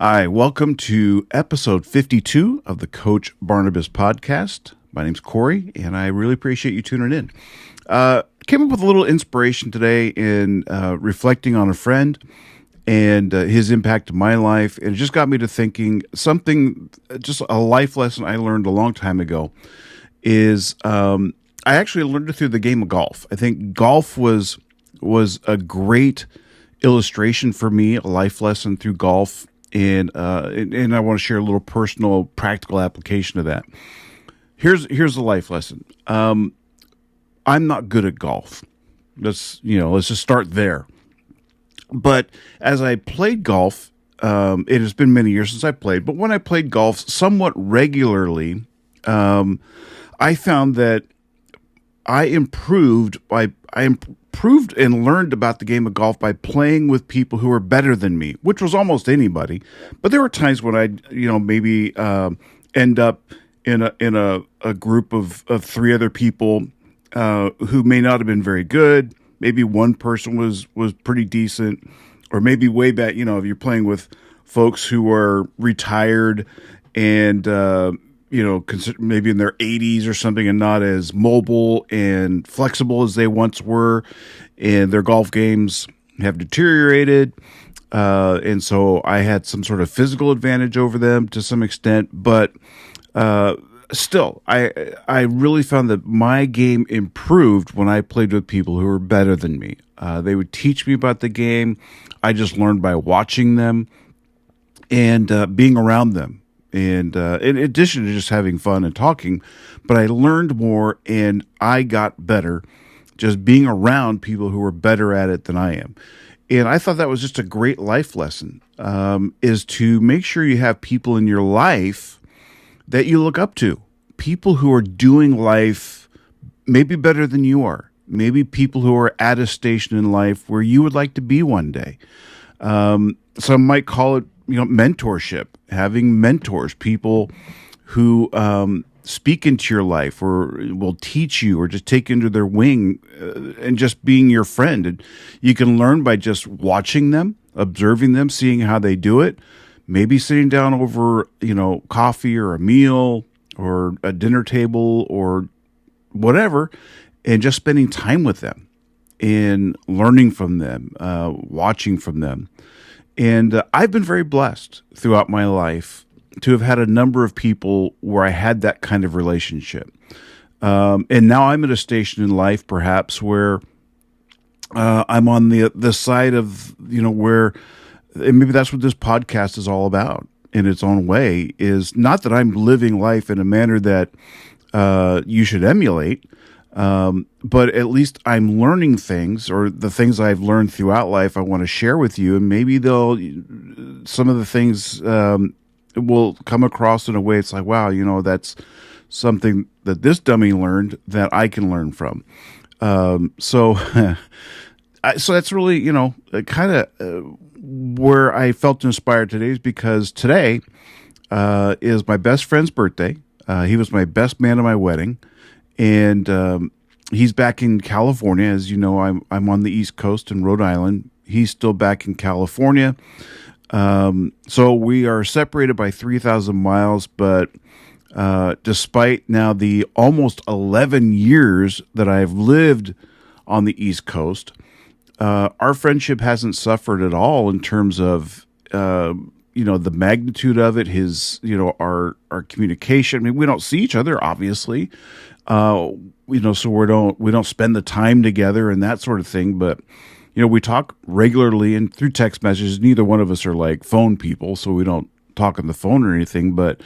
Hi, welcome to episode 52 of the Coach Barnabas podcast. My name's Corey, and I really appreciate you tuning in. Came up with a little inspiration today in reflecting on a friend and his impact to my life. And it just got me to thinking something, just a life lesson I learned a long time ago is I actually learned it through the game of golf. I think golf was a great illustration for me, a life lesson through golf. And I want to share a little personal, practical application of that. Here's the life lesson. I'm not good at golf. Let's just start there. But as I played golf, it has been many years since I played. But when I played golf somewhat regularly, I found that I improved and learned about the game of golf by playing with people who were better than me, which was almost anybody. But there were times when I, maybe end up in a group of three other people who may not have been very good. Maybe one person was pretty decent, or maybe way back, if you're playing with folks who are retired and maybe in their 80s or something and not as mobile and flexible as they once were, and their golf games have deteriorated. And so I had some sort of physical advantage over them to some extent, but still, I really found that my game improved when I played with people who were better than me. They would teach me about the game. I just learned by watching them and being around them. And in addition to just having fun and talking, but I learned more and I got better just being around people who were better at it than I am. And I thought that was just a great life lesson, is to make sure you have people in your life that you look up to, people who are doing life maybe better than you are, maybe people who are at a station in life where you would like to be one day. Some might call it mentorship, having mentors, people who speak into your life or will teach you or just take you under their wing and just being your friend. And you can learn by just watching them, observing them, seeing how they do it, maybe sitting down over, coffee or a meal or a dinner table or whatever, and just spending time with them and learning from them, watching from them. And I've been very blessed throughout my life to have had a number of people where I had that kind of relationship. And now I'm at a station in life, perhaps, where I'm on the side of, where, and maybe that's what this podcast is all about in its own way, is not that I'm living life in a manner that you should emulate, but at least I'm learning things, or the things I've learned throughout life I want to share with you, and maybe some of the things will come across in a way it's like, wow, that's something that this dummy learned that I can learn from. So that's really, kind of where I felt inspired today, is because today is my best friend's birthday. He was my best man at my wedding. And he's back in California. As you know, I'm on the East Coast in Rhode Island. He's still back in California. So we are separated by 3,000 miles. But despite now the almost 11 years that I've lived on the East Coast, our friendship hasn't suffered at all in terms of the magnitude of it. His our communication. I mean, we don't see each other, obviously. So we don't spend the time together and that sort of thing, but we talk regularly and through text messages. Neither one of us are like phone people, so we don't talk on the phone or anything, but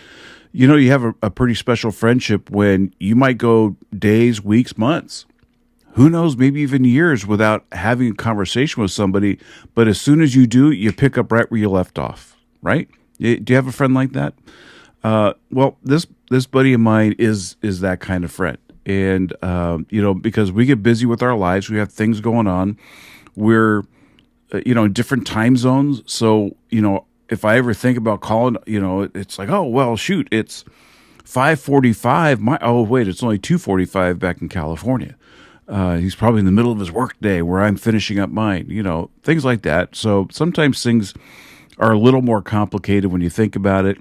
you have a pretty special friendship when you might go days, weeks, months, who knows, maybe even years without having a conversation with somebody, but as soon as you do, you pick up right where you left off, right? Do you have a friend like that? Well, this buddy of mine is that kind of friend. And, because we get busy with our lives, we have things going on. We're, in different time zones. So, if I ever think about calling, it's like, oh, well, shoot, it's 5:45. Oh, wait, it's only 2:45 back in California. He's probably in the middle of his work day where I'm finishing up mine, things like that. So sometimes things are a little more complicated when you think about it.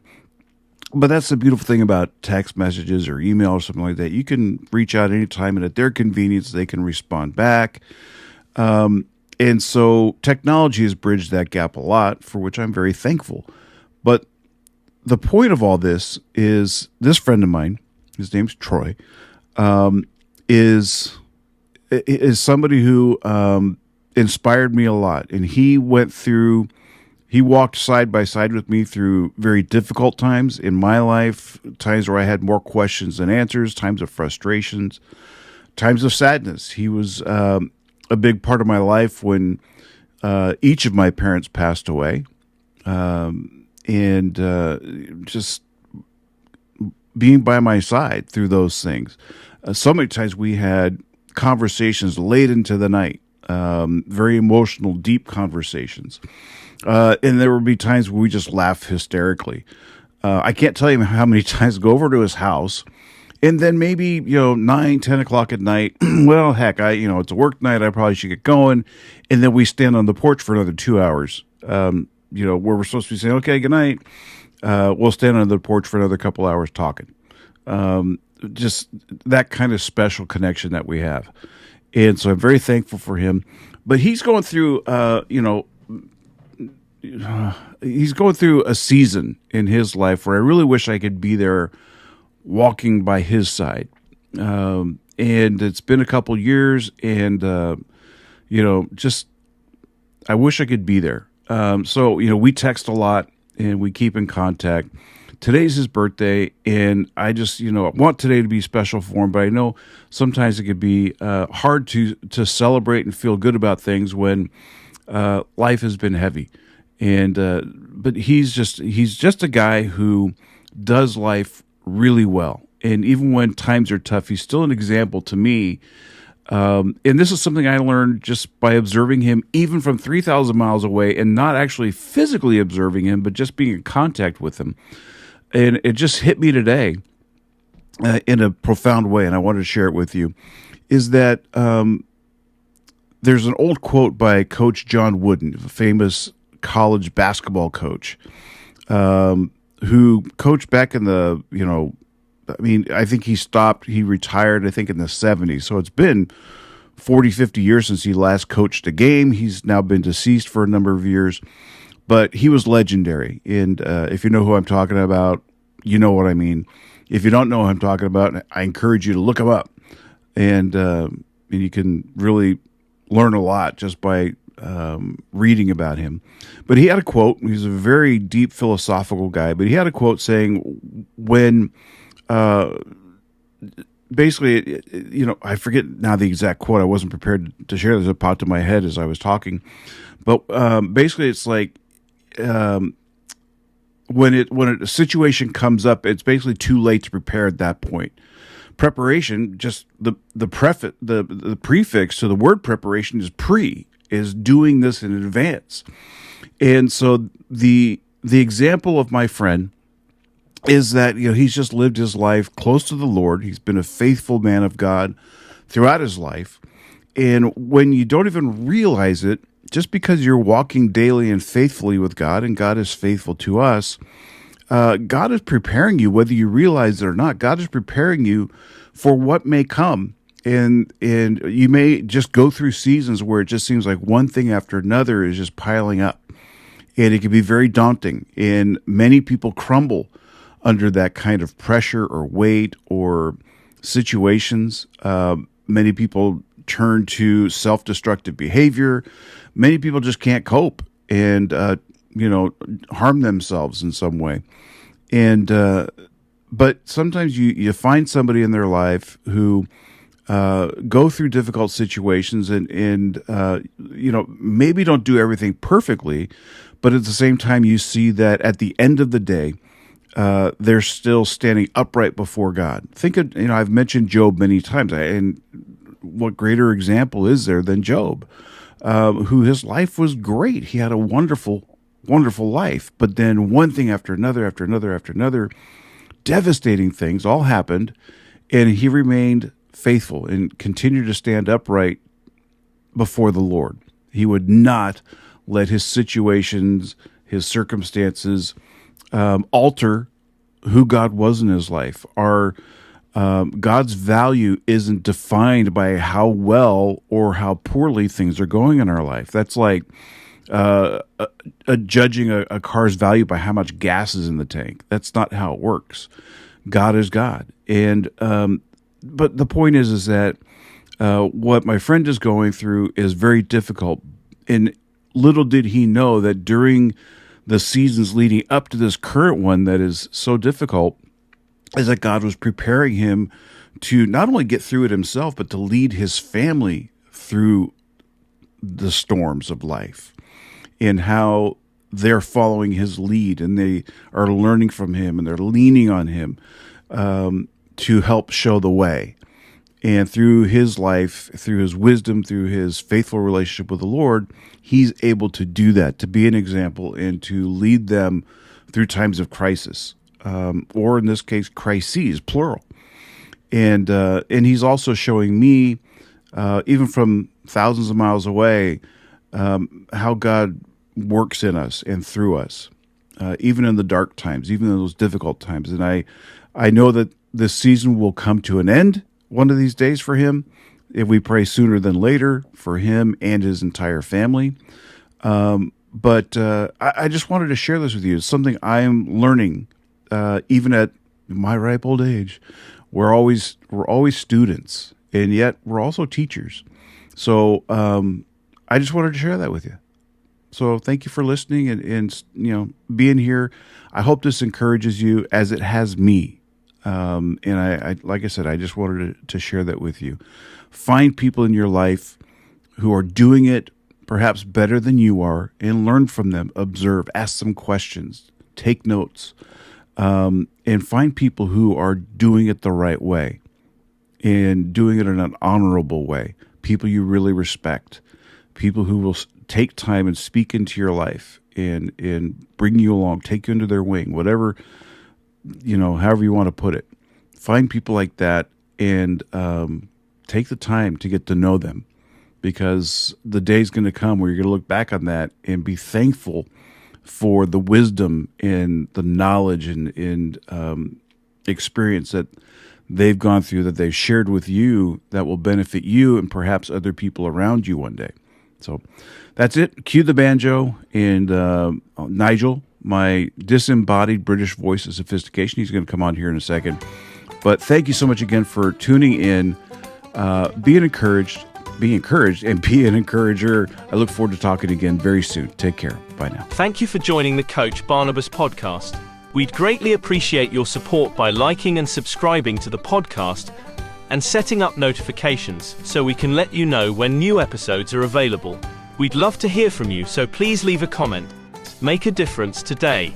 But that's the beautiful thing about text messages or email or something like that. You can reach out anytime, and at their convenience, they can respond back. And so technology has bridged that gap a lot, for which I'm very thankful. But the point of all this is this friend of mine, his name's Troy, is somebody who inspired me a lot. And he walked side by side with me through very difficult times in my life, times where I had more questions than answers, times of frustrations, times of sadness. He was a big part of my life when each of my parents passed away. And just being by my side through those things. So many times we had conversations late into the night, very emotional, deep conversations. And there would be times where we just laugh hysterically. I can't tell you how many times I go over to his house, and then maybe, 9, 10 o'clock at night, well, heck, it's a work night, I probably should get going. And then we stand on the porch for another 2 hours, where we're supposed to be saying, okay, good night. We'll stand on the porch for another couple hours talking. Just that kind of special connection that we have. And so I'm very thankful for him. But he's going through, he's going through a season in his life where I really wish I could be there walking by his side. And it's been a couple years, and, just I wish I could be there. So we text a lot and we keep in contact. Today's his birthday, and I just, want today to be special for him, but I know sometimes it could be hard to celebrate and feel good about things when life has been heavy. And but he's just a guy who does life really well. And even when times are tough, he's still an example to me. And this is something I learned just by observing him, even from 3,000 miles away, and not actually physically observing him, but just being in contact with him. And it just hit me today in a profound way, and I wanted to share it with you, is that there's an old quote by Coach John Wooden, a famous college basketball coach, who coached back in the, I think he retired, I think, in the 70s. So it's been 40, 50 years since he last coached a game. He's now been deceased for a number of years, but he was legendary. And if you know who I'm talking about, you know what I mean. If you don't know who I'm talking about, I encourage you to look him up. And you can really learn a lot just by reading about him. But he had a quote. He's a very deep philosophical guy, but he had a quote saying when basically, I forget now the exact quote. I wasn't prepared to share this. It popped in my head as I was talking. But basically, it's like when a situation comes up, it's basically too late to prepare at that point. Preparation, just the prefix to the word preparation is doing this in advance. And so the example of my friend is that he's just lived his life close to the Lord. He's been a faithful man of God throughout his life. And when you don't even realize it, just because you're walking daily and faithfully with God, and God is faithful to us, God is preparing you, whether you realize it or not. God is preparing you for what may come. And you may just go through seasons where it just seems like one thing after another is just piling up. And it can be very daunting. And many people crumble under that kind of pressure or weight or situations. Many people turn to self-destructive behavior. Many people just can't cope and, harm themselves in some way. And but sometimes you find somebody in their life who go through difficult situations and maybe don't do everything perfectly, but at the same time you see that at the end of the day, they're still standing upright before God. Think of, I've mentioned Job many times, and what greater example is there than Job, who his life was great. He had a wonderful, wonderful life, but then one thing after another, after another, after another, devastating things all happened, and he remained faithful and continued to stand upright before the Lord. He would not let his situations, his circumstances alter who God was in his life. God's value isn't defined by how well or how poorly things are going in our life. That's like judging a car's value by how much gas is in the tank. That's not how it works. God is God. And but the point is that what my friend is going through is very difficult. And little did he know that during the seasons leading up to this current one that is so difficult, is that God was preparing him to not only get through it himself, but to lead his family through the storms of life, and how they're following his lead and they are learning from him and they're leaning on him to help show the way. And through his life, through his wisdom, through his faithful relationship with the Lord, he's able to do that, to be an example and to lead them through times of crisis, or in this case, crises, plural. And he's also showing me, even from thousands of miles away, how God works in us and through us, even in the dark times, even in those difficult times. And I know that this season will come to an end one of these days for him, if we pray sooner than later for him and his entire family. But I just wanted to share this with you. It's something I am learning, even at my ripe old age. We're always students, and yet we're also teachers. So I just wanted to share that with you. So thank you for listening and being here. I hope this encourages you as it has me. And I like I said, I just wanted to share that with you. Find people in your life who are doing it perhaps better than you are, and learn from them. Observe, ask them questions, take notes, and find people who are doing it the right way and doing it in an honorable way. People you really respect, people who will take time and speak into your life and bring you along, take you under their wing, whatever, however you want to put it. Find people like that and take the time to get to know them, because the day's going to come where you're going to look back on that and be thankful for the wisdom and the knowledge and experience that they've gone through, that they've shared with you, that will benefit you and perhaps other people around you one day. So that's it. Cue the banjo and Nigel, my disembodied British voice of sophistication. He's going to come on here in a second. But thank you so much again for tuning in. Be encouraged, and be an encourager. I look forward to talking again very soon. Take care. Bye now. Thank you for joining the Coach Barnabas podcast. We'd greatly appreciate your support by liking and subscribing to the podcast and setting up notifications so we can let you know when new episodes are available. We'd love to hear from you, so please leave a comment. Make a difference today.